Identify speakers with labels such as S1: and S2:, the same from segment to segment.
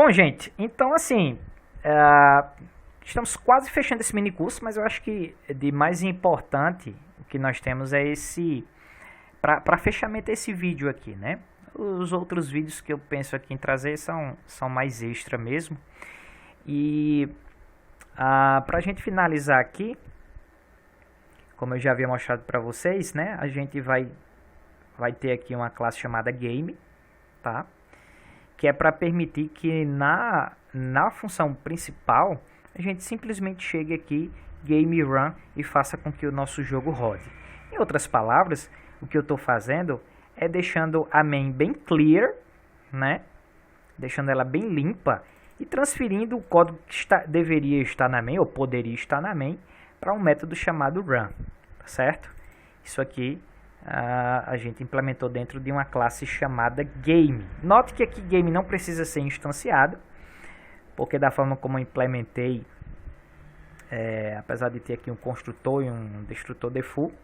S1: Bom, gente, então assim, estamos quase fechando esse mini curso, mas eu acho que de mais importante o que nós temos é esse, para fechamento esse vídeo aqui, né? Os outros vídeos que eu penso aqui em trazer são mais extra mesmo. E para a gente finalizar aqui, como eu já havia mostrado para vocês, né? A gente vai ter aqui uma classe chamada Game, tá? Que é para permitir que na função principal a gente simplesmente chegue aqui, Game Run, e faça com que o nosso jogo rode. Em outras palavras, o que eu estou fazendo é deixando a main bem clear, né? Deixando ela bem limpa e transferindo o código que deveria estar na main, ou poderia estar na main, para um método chamado Run, tá certo? Isso aqui a gente implementou dentro de uma classe chamada Game. Note que aqui Game não precisa ser instanciado, porque da forma como eu implementei, apesar de ter aqui um construtor e um destrutor default,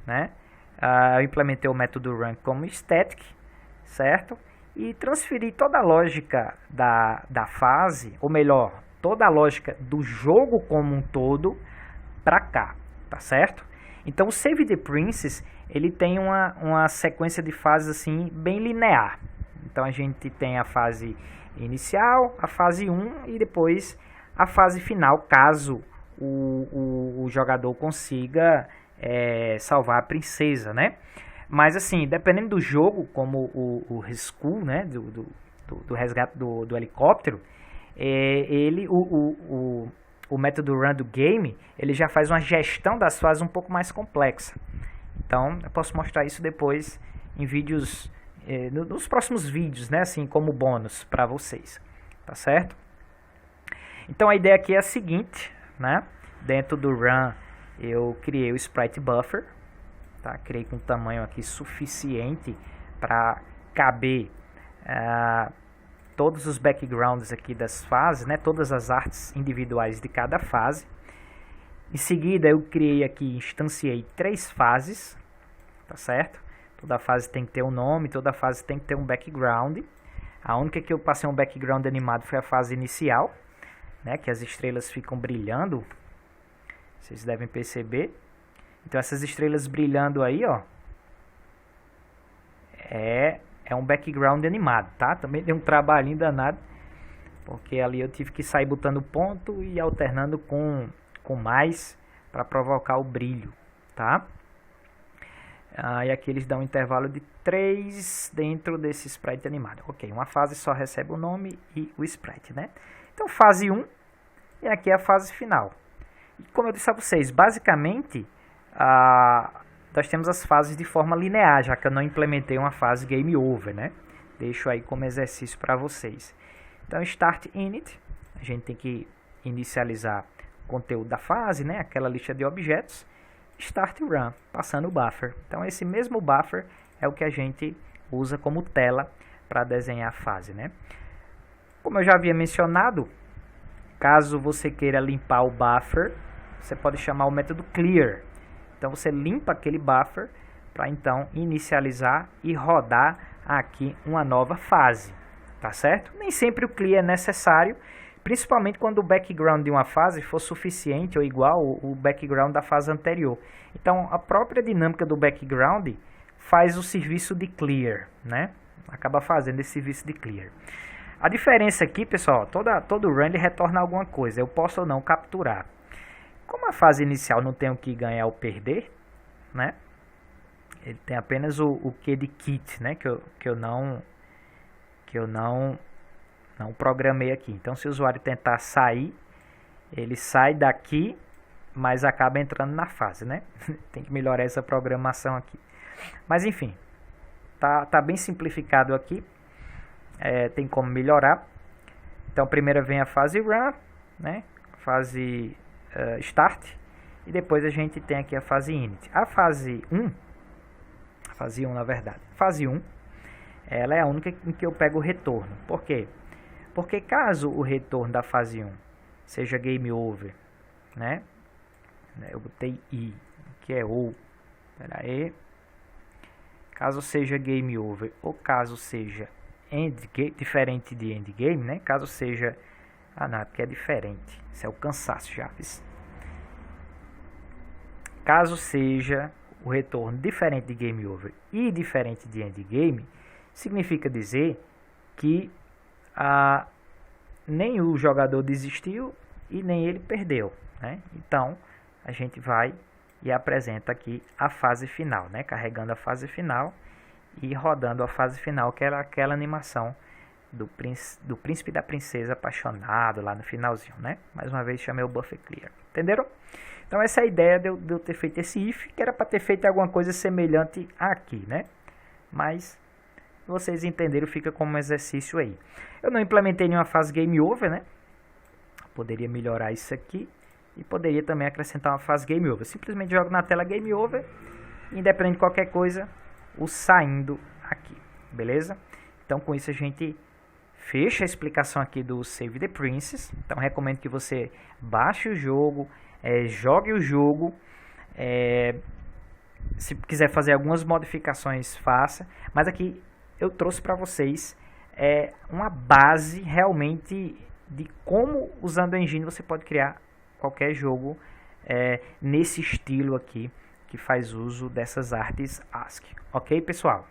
S1: né? Eu implementei o método Run como static, certo? E transferi toda a lógica da fase, ou melhor, toda a lógica do jogo como um todo para cá, tá certo? Então o Save the Princess, ele tem uma sequência de fases assim bem linear. Então a gente tem a fase inicial, a fase 1 e depois a fase final, caso o jogador consiga salvar a princesa, né? Mas assim, dependendo do jogo, como o Rescue, né, do resgate do helicóptero, o método Run do game, ele já faz uma gestão das fases um pouco mais complexa. Então, eu posso mostrar isso depois em vídeos, nos próximos vídeos, né, assim, como bônus para vocês, tá certo? Então, a ideia aqui é a seguinte, né, dentro do Run, eu criei o Sprite Buffer, tá? Criei com um tamanho aqui suficiente para caber todos os backgrounds aqui das fases, né? Todas as artes individuais de cada fase. Em seguida eu criei aqui, instanciei 3 fases, tá certo? Toda fase tem que ter um nome, toda fase tem que ter um background. A única que eu passei um background animado foi a fase inicial, né? Que as estrelas ficam brilhando, vocês devem perceber. Então essas estrelas brilhando aí, ó, é um background animado, tá? Também tem um trabalhinho danado, porque ali eu tive que sair botando ponto e alternando com mais para provocar o brilho, tá? E aqui eles dão um intervalo de 3 dentro desse sprite animado. Ok, uma fase só recebe o nome e o sprite, né? Então fase 1 e aqui é a fase final. E como eu disse a vocês, basicamente nós temos as fases de forma linear, já que eu não implementei uma fase Game Over, né? Deixo aí como exercício para vocês. Então, Start Init, a gente tem que inicializar o conteúdo da fase, né? Aquela lista de objetos. Start Run, passando o buffer. Então, esse mesmo buffer é o que a gente usa como tela para desenhar a fase, né? Como eu já havia mencionado, caso você queira limpar o buffer, você pode chamar o método Clear. Então você limpa aquele buffer para então inicializar e rodar aqui uma nova fase, tá certo? Nem sempre o clear é necessário, principalmente quando o background de uma fase for suficiente ou igual o background da fase anterior. Então a própria dinâmica do background faz o serviço de clear, né? Acaba fazendo esse serviço de clear. A diferença aqui, pessoal, todo run ele retorna alguma coisa, eu posso ou não capturar. Como a fase inicial não tem o que ganhar ou perder, né? Ele tem apenas o que de kit, né? Que eu não programei aqui. Então, se o usuário tentar sair, ele sai daqui, mas acaba entrando na fase, né? Tem que melhorar essa programação aqui. Mas enfim, tá bem simplificado aqui. Tem como melhorar. Então, primeiro vem a fase Run, né? Fase Start, e depois a gente tem aqui a fase Init. A fase 1, na verdade, fase 1, ela é a única em que eu pego o retorno. Por quê? Porque caso o retorno da fase 1 seja Game Over, né? Eu botei I, que é ou. Pera aí. Caso seja Game Over ou caso seja diferente de endgame, né? Caso seja... Ah, não, é porque é diferente. Isso é o cansaço já. Caso seja o retorno diferente de game over e diferente de endgame, significa dizer que nem o jogador desistiu e nem ele perdeu, né? Então, a gente vai e apresenta aqui a fase final, né? Carregando a fase final e rodando a fase final, que era aquela animação do príncipe e da princesa apaixonado lá no finalzinho, né? Mais uma vez chamei o buffer clear. Entenderam? Então essa é a ideia de eu ter feito esse if, que era para ter feito alguma coisa semelhante aqui, né? Mas vocês entenderam, fica como exercício aí. Eu não implementei nenhuma fase game over, né? Poderia melhorar isso aqui e poderia também acrescentar uma fase game over. Simplesmente jogo na tela game over, independente de qualquer coisa, o saindo aqui, beleza? Então com isso a gente fecha a explicação aqui do Save the Princess. Então recomendo que você baixe o jogo, jogue o jogo, se quiser fazer algumas modificações, faça. Mas aqui eu trouxe para vocês uma base realmente de como, usando a engine, você pode criar qualquer jogo nesse estilo aqui, que faz uso dessas artes ASCII. Ok, pessoal?